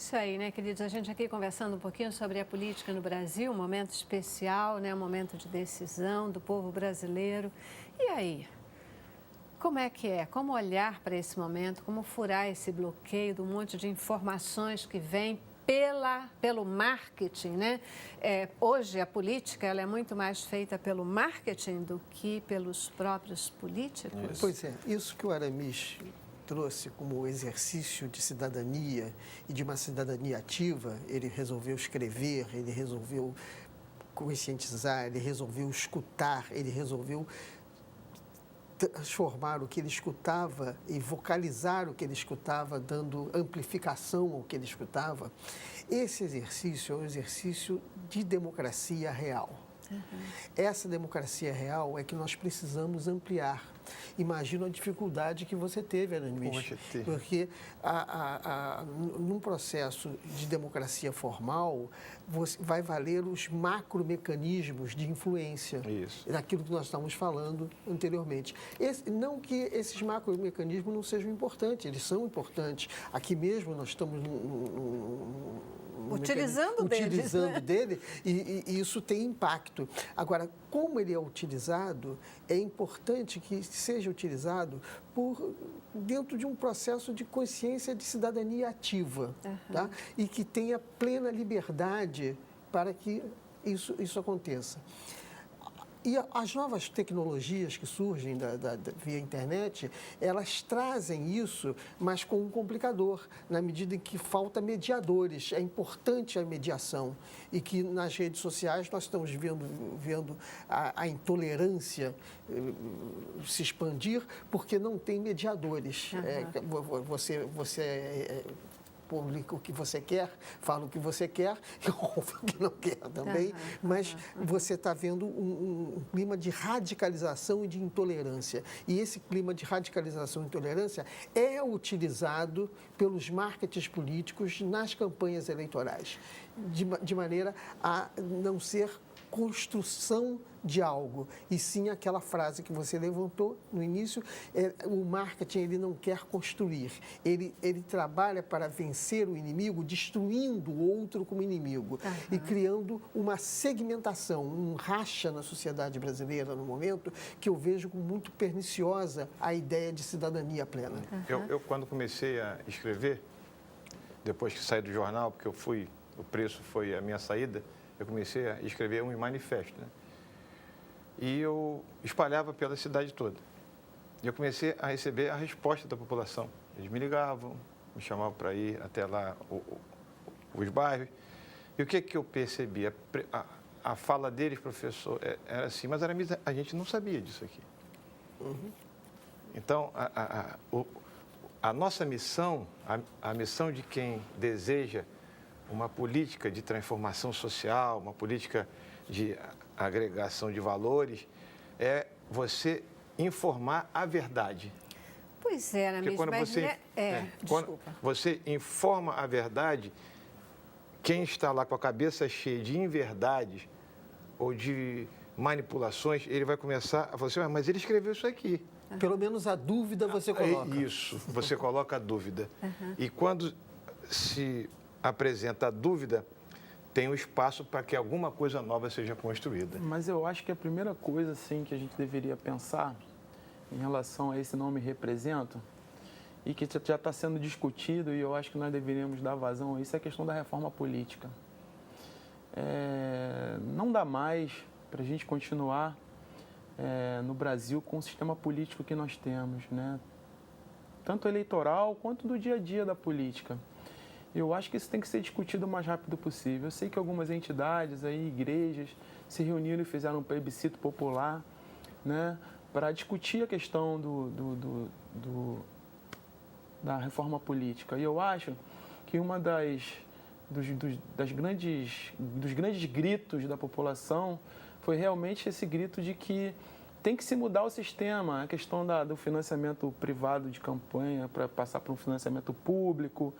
isso aí, né, queridos? A gente aqui conversando um pouquinho sobre a política no Brasil, um momento especial, né, um momento de decisão do povo brasileiro. E aí? Como é que é? Como olhar para esse momento? Como furar esse bloqueio do monte de informações que vem pelo marketing, né? Hoje a política ela é muito mais feita pelo marketing do que pelos próprios políticos. Pois é, isso que o Aramis trouxe como exercício de cidadania e de uma cidadania ativa, ele resolveu escrever, ele resolveu conscientizar, ele resolveu escutar, ele resolveu transformar o que ele escutava e vocalizar o que ele escutava, dando amplificação ao que ele escutava. Esse exercício é um exercício de democracia real. Essa democracia real é que nós precisamos ampliar. Imagino a dificuldade que você teve, Aramis, porque num processo de democracia formal, vai valer os macromecanismos de influência. Isso. Daquilo que nós estávamos falando anteriormente. Não que esses macromecanismos não sejam importantes, eles são importantes. Aqui mesmo nós estamos utilizando dele e isso tem impacto. Agora, como ele é utilizado, é importante que seja utilizado dentro de um processo de consciência de cidadania ativa, tá? E que tenha plena liberdade para que isso aconteça. E as novas tecnologias que surgem via internet, elas trazem isso, mas com um complicador, na medida em que falta mediadores. É importante a mediação e que nas redes sociais nós estamos vendo a intolerância se expandir porque não tem mediadores. Você publica o que você quer, fala o que você quer e ouve o que não quer também, mas você está vendo um clima de radicalização e de intolerância. E esse clima de radicalização e intolerância é utilizado pelos marketings políticos nas campanhas eleitorais, de maneira a não ser construção de algo, e sim aquela frase que você levantou no início, o marketing ele não quer construir, ele trabalha para vencer o inimigo, destruindo o outro como inimigo e criando uma segmentação, um racha na sociedade brasileira no momento que eu vejo como muito perniciosa a ideia de cidadania plena. Eu quando comecei a escrever, depois que saí do jornal, porque o preço foi a minha saída, eu comecei a escrever um manifesto, né? E eu espalhava pela cidade toda. E eu comecei a receber a resposta da população. Eles me ligavam, me chamavam para ir até lá os bairros. E o que eu percebi? A fala deles, professor, era assim, mas a gente não sabia disso aqui. Então, a nossa missão, a missão de quem deseja uma política de transformação social, uma política de agregação de valores, é você informar a verdade. Pois é, Aramis, mas... Quando você informa a verdade, quem está lá com a cabeça cheia de inverdades ou de manipulações, ele vai começar a falar assim, mas ele escreveu isso aqui. Pelo menos a dúvida você coloca. Isso, você coloca a dúvida. E quando se apresenta a dúvida, tem um espaço para que alguma coisa nova seja construída. Mas eu acho que a primeira coisa assim, que a gente deveria pensar em relação a esse não me represento, e que já está sendo discutido, e eu acho que nós deveríamos dar vazão a isso, é a questão da reforma política. Não dá mais para a gente continuar no Brasil com o sistema político que nós temos, né? Tanto eleitoral quanto do dia a dia da política. Eu acho que isso tem que ser discutido o mais rápido possível. Eu sei que algumas entidades, igrejas, se reuniram e fizeram um plebiscito popular, né, para discutir a questão da reforma política. E eu acho que uma dos grandes gritos da população foi realmente esse grito de que tem que se mudar o sistema, a questão do financiamento privado de campanha para passar para um financiamento público,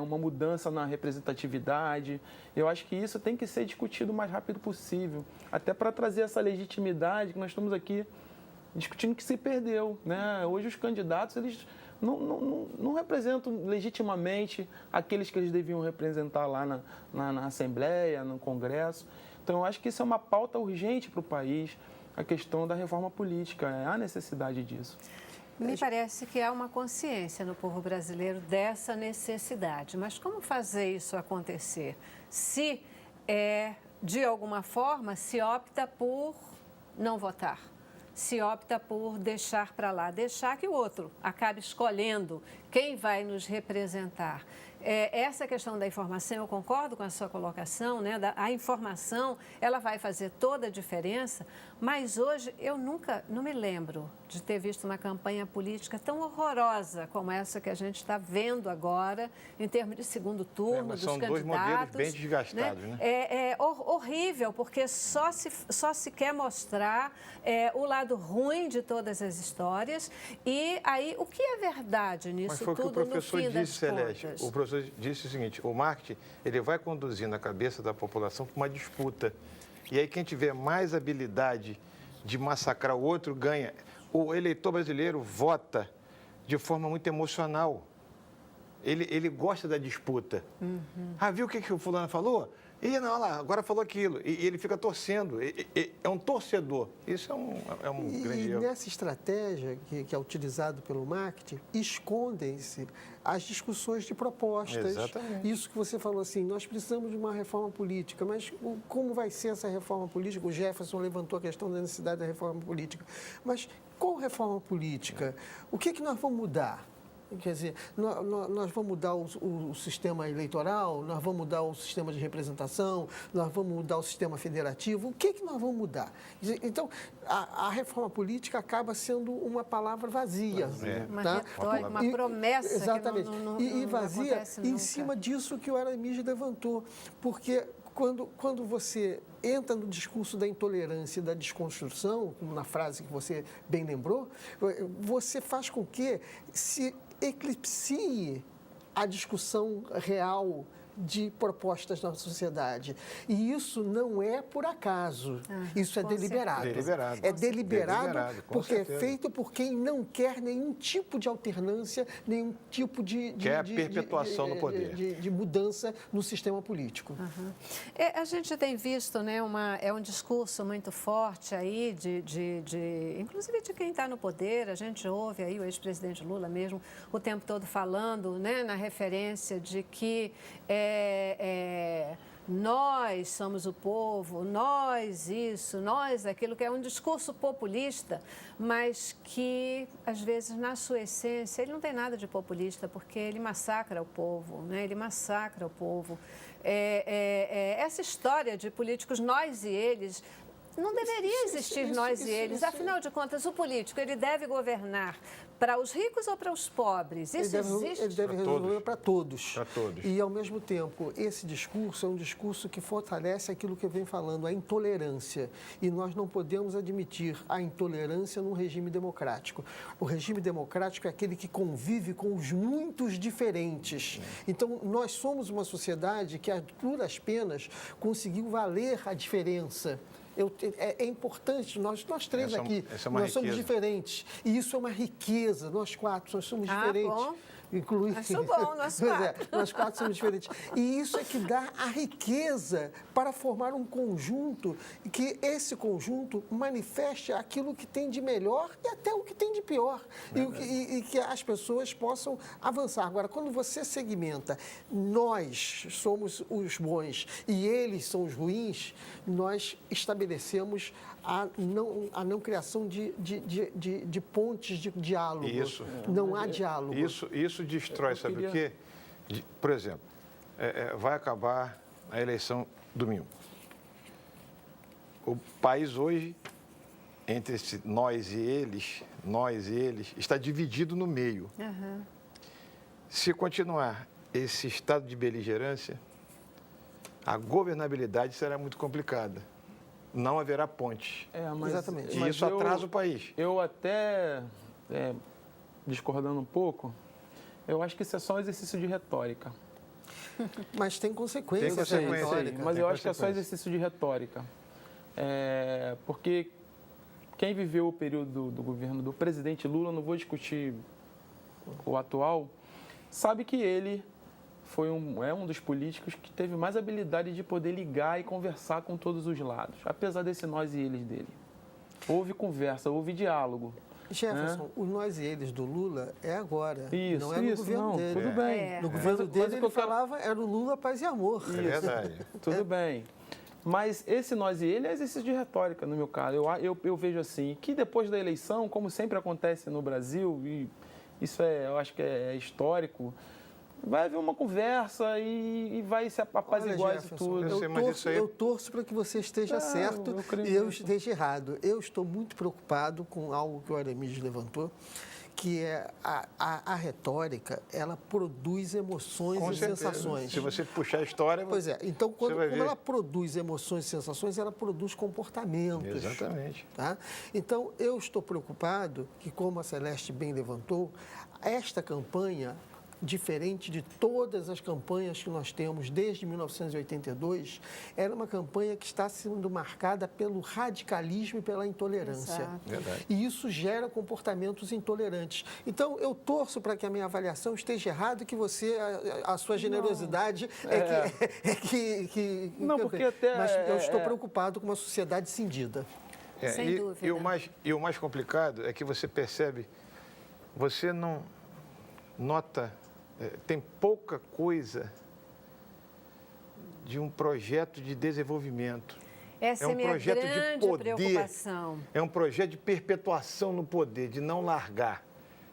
uma mudança na representatividade. Eu acho que isso tem que ser discutido o mais rápido possível, até para trazer essa legitimidade que nós estamos aqui discutindo que se perdeu, né? Hoje os candidatos, eles não representam legitimamente aqueles que eles deviam representar lá na Assembleia, no Congresso. Então, eu acho que isso é uma pauta urgente para o país, a questão da reforma política, há necessidade disso. Me parece que há uma consciência no povo brasileiro dessa necessidade, mas como fazer isso acontecer? Se, de alguma forma, se opta por não votar, se opta por deixar para lá, deixar que o outro acabe escolhendo quem vai nos representar. Essa questão da informação, eu concordo com a sua colocação, né? A informação, ela vai fazer toda a diferença, mas hoje eu não me lembro de ter visto uma campanha política tão horrorosa como essa que a gente está vendo agora, em termos de segundo turno, dos candidatos. São dois modelos bem desgastados, né? É horrível, porque só se quer mostrar o lado ruim de todas as histórias, e aí o que é verdade nisso Mas foi tudo, o que o professor no fim das disse, Celeste. contas? O professor disse o seguinte, o marketing, ele vai conduzindo a cabeça da população para uma disputa. E aí quem tiver mais habilidade de massacrar o outro ganha. O eleitor brasileiro vota de forma muito emocional. Ele gosta da disputa. Uhum. Viu o que o fulano falou? E não, lá, agora falou aquilo. E ele fica torcendo. É um torcedor. Isso é um grande erro. E nessa estratégia que é utilizada pelo marketing, escondem-se as discussões de propostas. Exatamente. Isso que você falou assim, nós precisamos de uma reforma política, mas como vai ser essa reforma política? O Jefferson levantou a questão da necessidade da reforma política. Mas qual reforma política? O que nós vamos mudar? Quer dizer, nós vamos mudar o sistema eleitoral, nós vamos mudar o sistema de representação, nós vamos mudar o sistema federativo. O que nós vamos mudar? Então, a reforma política acaba sendo uma palavra vazia. Uma tá? retórica, uma promessa. Exatamente. Que não vazia acontece em nunca. cima disso que o Aramis levantou. Porque quando você entra no discurso da intolerância e da desconstrução, como na frase que você bem lembrou, você faz com que se eclipsie a discussão real de propostas na sociedade. E isso não é por acaso, isso é deliberado. É deliberado porque é feito por quem não quer nenhum tipo de alternância, nenhum tipo de perpetuação no poder. De mudança no sistema político. Uhum. A gente tem visto, né, um discurso muito forte aí, inclusive de quem está no poder. A gente ouve aí o ex-presidente Lula mesmo o tempo todo falando, né, na referência de que nós somos o povo, nós isso, nós aquilo, que é um discurso populista, mas que, às vezes, na sua essência, ele não tem nada de populista, porque ele massacra o povo, né? Ele massacra o povo. Essa história de políticos, nós e eles, não deveria existir nós e eles. Afinal de contas, o político, ele deve governar para os ricos ou para os pobres? Isso existe? Ele deve resolver para todos. Para todos. E, ao mesmo tempo, esse discurso é um discurso que fortalece aquilo que eu venho falando, a intolerância. E nós não podemos admitir a intolerância num regime democrático. O regime democrático é aquele que convive com os muitos diferentes. Então, nós somos uma sociedade que, a duras penas, conseguiu valer a diferença. É importante, nós três aqui, nós somos diferentes. E isso é uma riqueza, nós quatro, nós somos diferentes. Bom. Incluindo... Acho bom, nós quatro. Nós quatro somos diferentes. E isso é que dá a riqueza para formar um conjunto, e que esse conjunto manifeste aquilo que tem de melhor e até o que tem de pior. E que as pessoas possam avançar. Agora, quando você segmenta, nós somos os bons e eles são os ruins, nós estabelecemos a não criação de pontes de diálogo. Isso. Não há diálogo. Isso destrói, sabe o quê? Por exemplo, vai acabar a eleição domingo. O país hoje, entre nós e eles, está dividido no meio. Uhum. Se continuar esse estado de beligerância, a governabilidade será muito complicada. Não haverá ponte. Exatamente. E isso atrasa o país. Eu até, discordando um pouco, eu acho que isso é só um exercício de retórica. Mas tem consequências. Mas eu acho que é só exercício de retórica. Porque quem viveu o período do governo do presidente Lula, não vou discutir o atual, sabe que ele é um dos políticos que teve mais habilidade de poder ligar e conversar com todos os lados, apesar desse nós e eles dele. Houve conversa, houve diálogo. Jefferson, o nós e eles do Lula é agora, Isso, não é no governo dele. Tudo bem. No governo dele, ele falava, era o Lula, paz e amor. É verdade. Tudo bem. Mas esse nós e ele é exercício de retórica, no meu caso. Eu vejo assim, que depois da eleição, como sempre acontece no Brasil, e isso eu acho que é histórico, vai haver uma conversa e vai se apaziguar isso tudo. Eu torço para que você esteja certo e eu esteja errado. Eu estou muito preocupado com algo que o Aremides levantou, que é a retórica, ela produz emoções Com e certeza. sensações. Se você puxar a história... Pois é, então como ver. ela produz emoções e sensações, ela produz comportamentos. Exatamente. Tá? Então, eu estou preocupado que, como a Celeste bem levantou, esta campanha, diferente de todas as campanhas que nós temos desde 1982, era uma campanha que está sendo marcada pelo radicalismo e pela intolerância. Verdade. E isso gera comportamentos intolerantes. Então, eu torço para que a minha avaliação esteja errada e que você, a sua generosidade Não, porque até... Mas eu estou preocupado com uma sociedade cindida. Sem dúvida. E o mais complicado é que você percebe, você não nota... tem pouca coisa de um projeto de desenvolvimento. Essa é um minha projeto grande de poder, preocupação. É um projeto de perpetuação no poder, de não largar.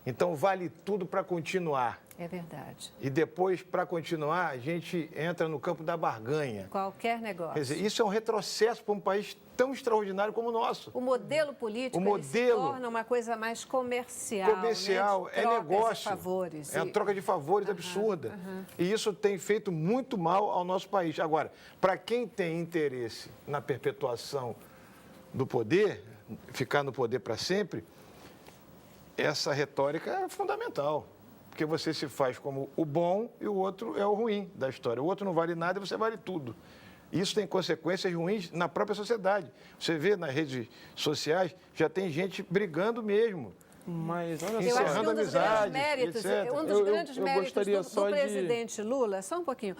Então, vale tudo para continuar. É verdade. E depois, para continuar, a gente entra no campo da barganha. Qualquer negócio. Quer dizer, isso é um retrocesso para um país tão extraordinário como o nosso. O modelo político ele se torna uma coisa mais comercial. Comercial, né? é negócio. Favores. É uma troca de favores absurda. E isso tem feito muito mal ao nosso país. Agora, para quem tem interesse na perpetuação do poder, ficar no poder para sempre, essa retórica é fundamental. Porque você se faz como o bom e o outro é o ruim da história. O outro não vale nada e você vale tudo. Isso tem consequências ruins na própria sociedade. Você vê nas redes sociais, já tem gente brigando mesmo. Mas, olha Eu só, acho que um dos grandes méritos, gostaria do presidente Lula, só um pouquinho,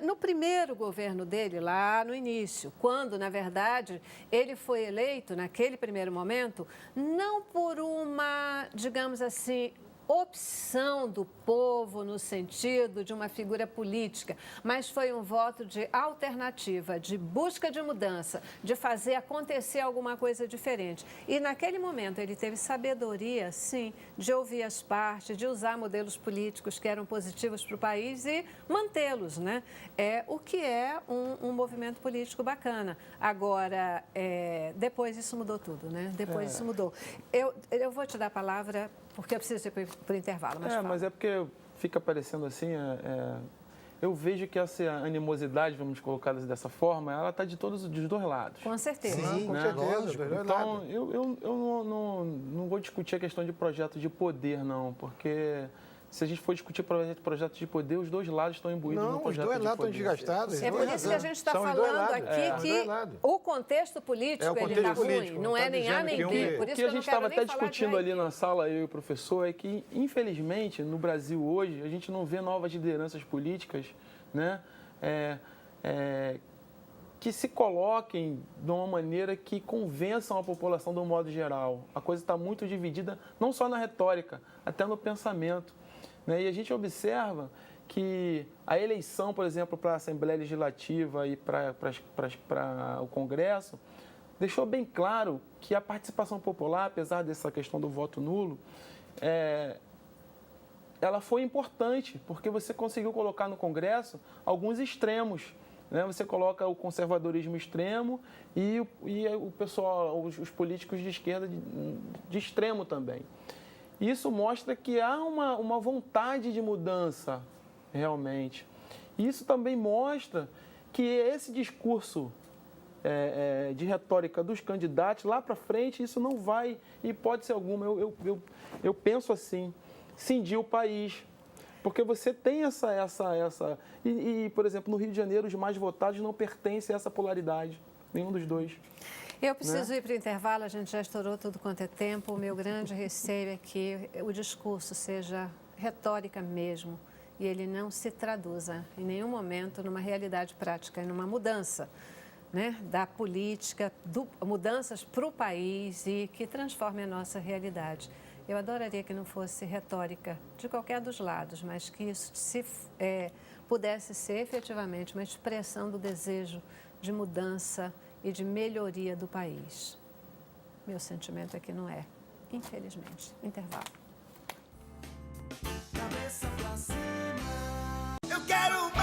no primeiro governo dele, lá no início, quando, na verdade, ele foi eleito, naquele primeiro momento, não por uma, digamos assim, opção do povo no sentido de uma figura política, mas foi um voto de alternativa, de busca de mudança, de fazer acontecer alguma coisa diferente. E naquele momento ele teve sabedoria, sim, de ouvir as partes, de usar modelos políticos que eram positivos para o país e mantê-los, né? O que é um movimento político bacana. Agora, depois isso mudou tudo, né? Depois isso mudou. Eu vou te dar a palavra porque eu preciso ir para o intervalo. Mas é porque fica parecendo assim, eu vejo que essa animosidade, vamos colocar dessa forma, ela está de todos os dois lados. Com certeza. Sim, com certeza. Então, eu não vou discutir a questão de projeto de poder, não, porque se a gente for discutir projeto de poder, os dois lados estão imbuídos no projeto de poder. Os dois lados estão desgastados. É por isso que a gente está falando aqui que o contexto político ele está ruim, não é nem A nem B. Por isso que a gente estava até discutindo ali na sala, eu e o professor, é que, infelizmente, no Brasil hoje, a gente não vê novas lideranças políticas, né, que se coloquem de uma maneira que convençam a população de um modo geral. A coisa está muito dividida, não só na retórica, até no pensamento. Né? E a gente observa que a eleição, por exemplo, para a Assembleia Legislativa e para o Congresso, deixou bem claro que a participação popular, apesar dessa questão do voto nulo, ela foi importante, porque você conseguiu colocar no Congresso alguns extremos. Né? Você coloca o conservadorismo extremo e o pessoal, os políticos de esquerda de extremo também. Isso mostra que há uma vontade de mudança, realmente. Isso também mostra que esse discurso de retórica dos candidatos, lá para frente, isso não vai, hipótese alguma, eu penso assim, cindir o país. Porque você tem por exemplo, no Rio de Janeiro, os mais votados não pertencem a essa polaridade, nenhum dos dois. Eu preciso ir para o intervalo, a gente já estourou tudo quanto é tempo. O meu grande receio é que o discurso seja retórica mesmo e ele não se traduza em nenhum momento numa realidade prática, numa mudança, né, da política, mudanças para o país e que transforme a nossa realidade. Eu adoraria que não fosse retórica de qualquer dos lados, mas que isso pudesse ser efetivamente uma expressão do desejo de mudança e de melhoria do país. Meu sentimento é que não é, infelizmente. Intervalo. Cabeça pra cima. Eu quero mais.